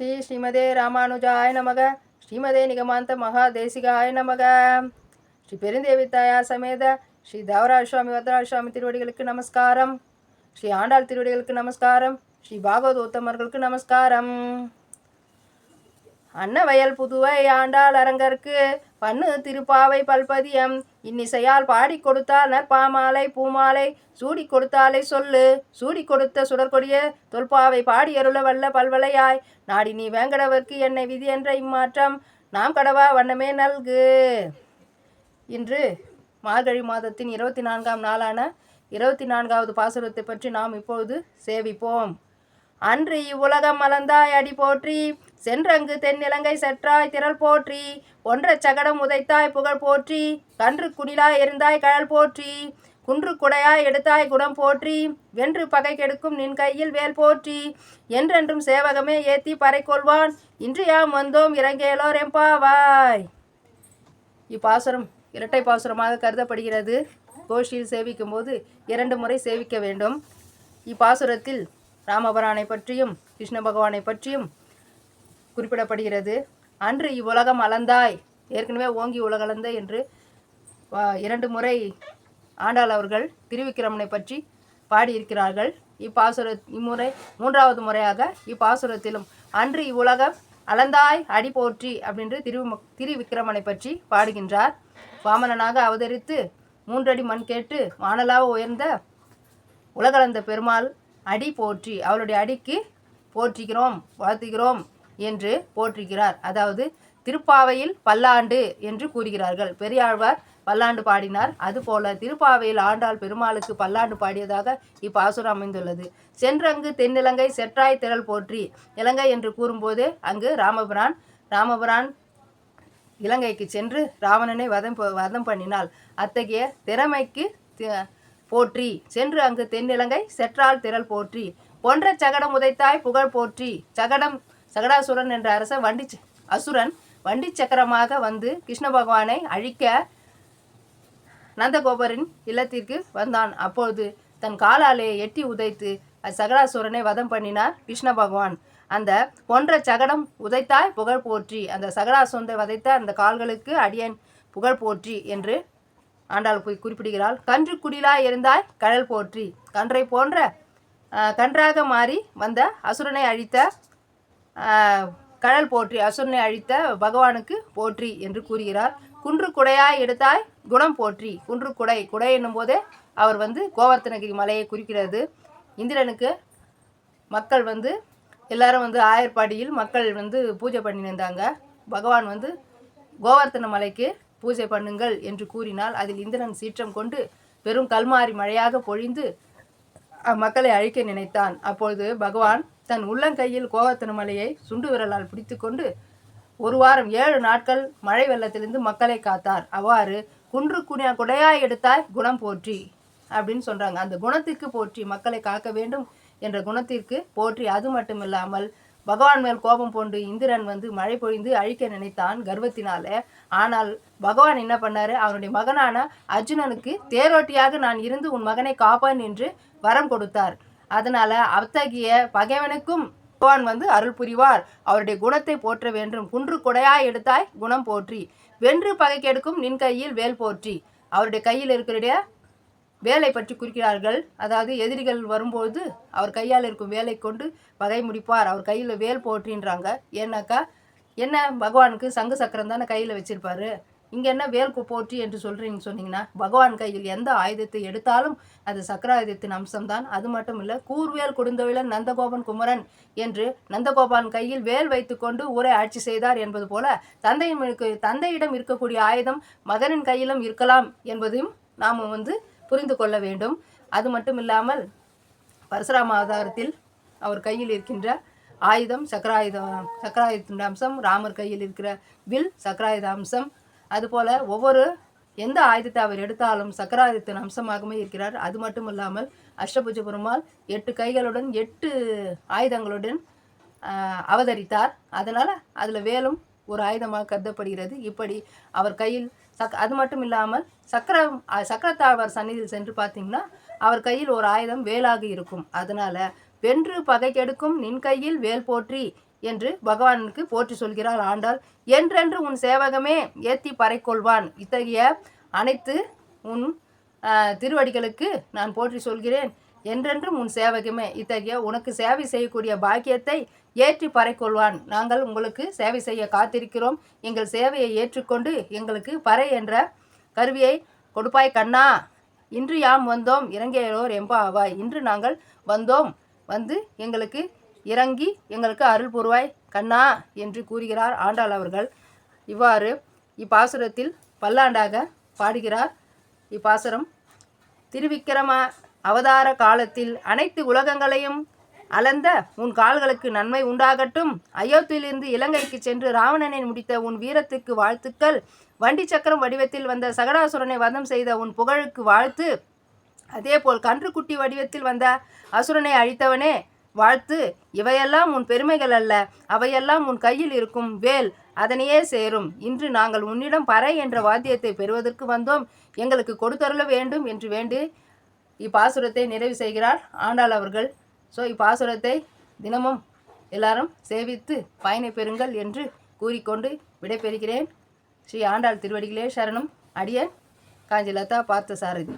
ஸ்ரீமதே ராமானுஜாய நமக. ஸ்ரீமதே நிகமாந்த மகாதேசிகாய நமக. ஸ்ரீ பெருந்தேவித்தாயா சமேத ஸ்ரீ தேவராஜ சுவாமி வரதராஜ சுவாமி திருவடிகளுக்கு நமஸ்காரம். ஸ்ரீ ஆண்டாள் திருவடிகளுக்கு நமஸ்காரம். ஸ்ரீ பாகவத உத்தமர்களுக்கு நமஸ்காரம். அன்னவயல் புதுவை ஆண்டாள் அரங்கற்கு பண்ணு திருப்பாவை பல்பதியம் இன்னிசையால் பாடி கொடுத்தால் நற்பாமாலை பூமாலை சூடி கொடுத்தாலே சொல்லு சூடி கொடுத்த சுடற்கொடிய தொல்பாவை பாடி அருள வல்ல பல்வளையாய் நாடி நீ வேங்கடவர்க்கு என்னை விதி என்ற இம்மாற்றம் நாம் கடவா வண்ணமே நல்கு. இன்று மார்கழி மாதத்தின் 24ஆம் நாளான 24வது பாசுரத்தை பற்றி நாம் இப்பொழுது சேவிப்போம். அன்று இவ்வுலகம் மலர்ந்தாய் அடி போற்றி சென்றங்கு தென்னிலங்கை செற்றாய் திரள் போற்றி ஒன்ற சகடம் உதைத்தாய் புகழ் போற்றி கன்று குடிலாய் எரிந்தாய் கழல் போற்றி குன்று குடையாய் எடுத்தாய் குணம் போற்றி வென்று பகை கெடுக்கும் நின் கையில் வேல் போற்றி என்றென்றும் சேவகமே ஏத்தி பறை கொள்வான் இன்று யாம் வந்தோம் இறங்கேலோர் எம்பாவாய். இப்பாசுரம் இரட்டை பாசுரமாக கருதப்படுகிறது. கோஷ்டியில் சேவிக்கும் போது 2 முறை சேவிக்க வேண்டும். இப்பாசுரத்தில் ராமபிரானை பற்றியும் கிருஷ்ண பகவானை பற்றியும் குறிப்பிடப்படுகிறது. அன்று இவ்வுலகம் அளந்தாய், ஏற்கனவே ஓங்கி உலகளந்த என்று 2 முறை ஆண்டாள் அவர்கள் திருவிக்கிரமனை பற்றி பாடியிருக்கிறார்கள். இம்முறை 3வது முறையாக இப்பாசுரத்திலும் அன்று இவ்வுலகம் அளந்தாய் அடி போற்றி அப்படின்று திருவிக்கிரமனை பற்றி பாடுகின்றார். வாமனனாக அவதரித்து 3 அடி மண் கேட்டு வானலாக உயர்ந்த உலகளந்த பெருமாள் அடி போற்றி, அவளுடைய அடிக்கு போற்றுகிறோம் வாழ்த்துகிறோம் என்று போற்றுகிறார். அதாவது திருப்பாவையில் பல்லாண்டு என்று கூறுகிறார்கள். பெரியாழ்வார் பல்லாண்டு பாடினார். அதுபோல திருப்பாவையில் ஆண்டாள் பெருமாளுக்கு பல்லாண்டு பாடியதாக இப்பாசுரம் அமைந்துள்ளது. சென்றங்கு தென்னிலங்கை செற்றாய் திரள் போற்றி, இலங்கை என்று கூறும்போது அங்கு ராமபிரான் இலங்கைக்கு சென்று ராவணனை வதம் பண்ணினாள். அத்தகைய திறமைக்கு போற்றி சென்று அங்கு தென்னிலங்கை செற்றால் திரள் போற்றி பொன்ற சகடம் உதைத்தாய் புகழ் போற்றி. சகடாசுரன் என்ற அசுரன் வண்டி சக்கரமாக வந்து கிருஷ்ண பகவானை அழிக்க நந்தகோபரின் இல்லத்திற்கு வந்தான். அப்பொழுது தன் காலாலே எட்டி உதைத்து சகடாசுரனை வதம் பண்ணினார் கிருஷ்ண பகவான். அந்த பொன்ற சகடம் உதைத்தாய் புகழ் போற்றி, அந்த சகடாசுரனை வதைத்த அந்த கால்களுக்கு அடியன் புகழ் போற்றி என்று ஆண்டாள் குறிப்பிடுகிறாள். கன்று குடிலாய் இருந்தாய் கழல் போற்றி, கன்றை போன்ற கன்றாக மாறி வந்த அசுரனை அழித்த கழல் போற்றி, அசுரனை அழித்த பகவானுக்கு போற்றி என்று கூறுகிறார். குன்று குடையாய் எடுத்தாய் குணம் போற்றி, குன்று குடை என்னும் போதே அவர் கோவர்த்தனகிரி மலையை குறிக்கிறது. இந்திரனுக்கு மக்கள் எல்லாரும் ஆயர்பாடியில் மக்கள் பூஜை பண்ணியிருந்தாங்க. பகவான் கோவர்த்தன மலைக்கு பூஜை பண்ணுங்கள் என்று கூறினால் அதில் இந்திரன் சீற்றம் கொண்டு பெரும் கல்மாரி மழையாக பொழிந்து மக்களை அழிக்க நினைத்தான். அப்பொழுது பகவான் தன் உள்ளங்கையில் கோவர்த்தன மலையை சுண்டு விரலால் பிடித்து கொண்டு 1 வாரம் 7 நாட்கள் மழை வெள்ளத்திலிருந்து மக்களை காத்தார். அவ்வாறு குன்று குடையாய் எடுத்தாய் குணம் போற்றி அப்படின்னு சொல்றாங்க. அந்த குணத்திற்கு போற்றி, மக்களை காக்க வேண்டும் என்ற குணத்திற்கு போற்றி. அது மட்டும் இல்லாமல் பகவான் மேல் கோபம் கொண்டு இந்திரன் மழை பொழிந்து அழிக்க நினைத்தான் கர்வத்தினால. ஆனால் பகவான் என்ன பண்ணாரு, அவனுடைய மகனான அர்ஜுனனுக்கு தேரோட்டியாக நான் இருந்து உன் மகனை காப்பான் என்று வரம் கொடுத்தார். அதனால அத்தகைய பகைவனுக்கும் பகவான் அருள் புரிவார். அவருடைய குணத்தை போற்ற வேண்டும். குன்று கொடையாய் எடுத்தாய் குணம் போற்றி வென்று பகை கெடுக்கும் நின் கையில் வேல் போற்றி. அவருடைய கையில் இருக்கிற வேலை பற்றி குறிக்கிறார்கள். அதாவது எதிரிகள் வரும்போது அவர் கையால் இருக்கும் வேலை கொண்டு பகை முடிப்பார். அவர் கையில் வேல் போற்றின்றாங்க. ஏன்னாக்கா என்ன, பகவானுக்கு சங்கு சக்கரம் தானே கையில் வச்சிருப்பாரு. இங்கே என்ன வேல் போற்றி என்று சொல்கிறீங்கன்னு சொன்னீங்கன்னா, பகவான் கையில் எந்த ஆயுதத்தை எடுத்தாலும் அது சக்கராயுதத்தின் அம்சம்தான். அது மட்டும் இல்லை, கூர்வேல் கொடுந்தவிழன் நந்தகோபன் குமரன் என்று நந்தகோபான் கையில் வேல் வைத்து கொண்டு ஊரை ஆட்சி செய்தார் என்பது போல தந்தையிடம் இருக்கக்கூடிய ஆயுதம் மகனின் கையிலும் இருக்கலாம் என்பதையும் நாம் புரிந்து கொள்ள வேண்டும். அது மட்டும் இல்லாமல் பரசுராம அவதாரத்தில் அவர் கையில் இருக்கின்ற ஆயுதம் சக்கராயுதத்தின் அம்சம், ராமர் கையில் இருக்கிற வில் சக்கராயுத அம்சம். அதுபோல எந்த ஆயுதத்தை அவர் எடுத்தாலும் சக்கராயுதத்தின் அம்சமாகவே இருக்கிறார். அது மட்டும் இல்லாமல் அஷ்டபுஜ பெருமாள் 8 கைகளுடன் 8 ஆயுதங்களுடன் அவதரித்தார். அதனால் அதில் வேலும் ஒரு ஆயுதமாக கருதப்படுகிறது. இப்படி அவர் கையில் அது மட்டும் இல்லாமல் சக்கரத்தாழ்வார் சந்நிதியில் சென்று பார்த்தீங்கன்னா அவர் கையில் ஒரு ஆயுதம் வேலாக இருக்கும். அதனால வென்று பகை கெடுக்கும் நின் கையில் வேல் போற்றி என்று பகவானுக்கு போற்றி சொல்கிறாள் ஆண்டாள். என்றென்று உன் சேவகமே ஏத்தி பறைக்கொள்வான். இத்தகைய அனைத்து உன் திருவடிகளுக்கு நான் போற்றி சொல்கிறேன். என்றென்றும் உன் சேவகமே, இத்தகைய உனக்கு சேவை செய்யக்கூடிய பாக்கியத்தை ஏற்றி பறைக்கொள்வான். நாங்கள் உங்களுக்கு சேவை செய்ய காத்திருக்கிறோம். எங்கள் சேவையை ஏற்றுக்கொண்டு எங்களுக்கு பறை என்ற கருவியை கொடுப்பாய் கண்ணா. இன்று யாம் வந்தோம் இறங்கியோர் எம்பாவாய். இன்று நாங்கள் வந்தோம், வந்து எங்களுக்கு இறங்கி எங்களுக்கு அருள் புரிவாய் கண்ணா என்று கூறுகிறார் ஆண்டாள் அவர்கள். இவ்வாறு இப்பாசுரத்தில் பல்லாண்டாக பாடுகிறார். இப்பாசுரம் திருவிக்கிரம அவதார காலத்தில் அனைத்து உலகங்களையும் அளந்த உன் கால்களுக்கு நன்மை உண்டாகட்டும். அயோத்தியிலிருந்து இலங்கைக்கு சென்று ராவணனை முடித்த உன் வீரத்துக்கு வாழ்த்துக்கள். வண்டி சக்கரம் வடிவத்தில் வந்த சகடாசுரனை வதம் செய்த உன் புகழுக்கு வாழ்த்து. அதேபோல் கன்றுக்குட்டி வடிவத்தில் வந்த அசுரனை அழித்தவனே வாழ்த்து. இவையெல்லாம் உன் பெருமைகள் அல்ல, அவையெல்லாம் உன் கையில் இருக்கும் வேல், அதனையே சேரும். இன்று நாங்கள் உன்னிடம் பறை என்ற வாத்தியத்தை பெறுவதற்கு வந்தோம், எங்களுக்கு கொடுத்தருள வேண்டும் என்று வேண்டி இப்பாசுரத்தை நிறைவு செய்கிறார் ஆண்டாள் அவர்கள். ஸோ இப்பாசுரத்தை தினமும் எல்லாரும் சேவித்து பயனை பெறுங்கள் என்று கூறிக்கொண்டு விடைபெறுகிறேன். ஸ்ரீ ஆண்டாள் திருவடிகளே சரணம். அடியேன் காஞ்சி லதா பார்த்தசாரதி.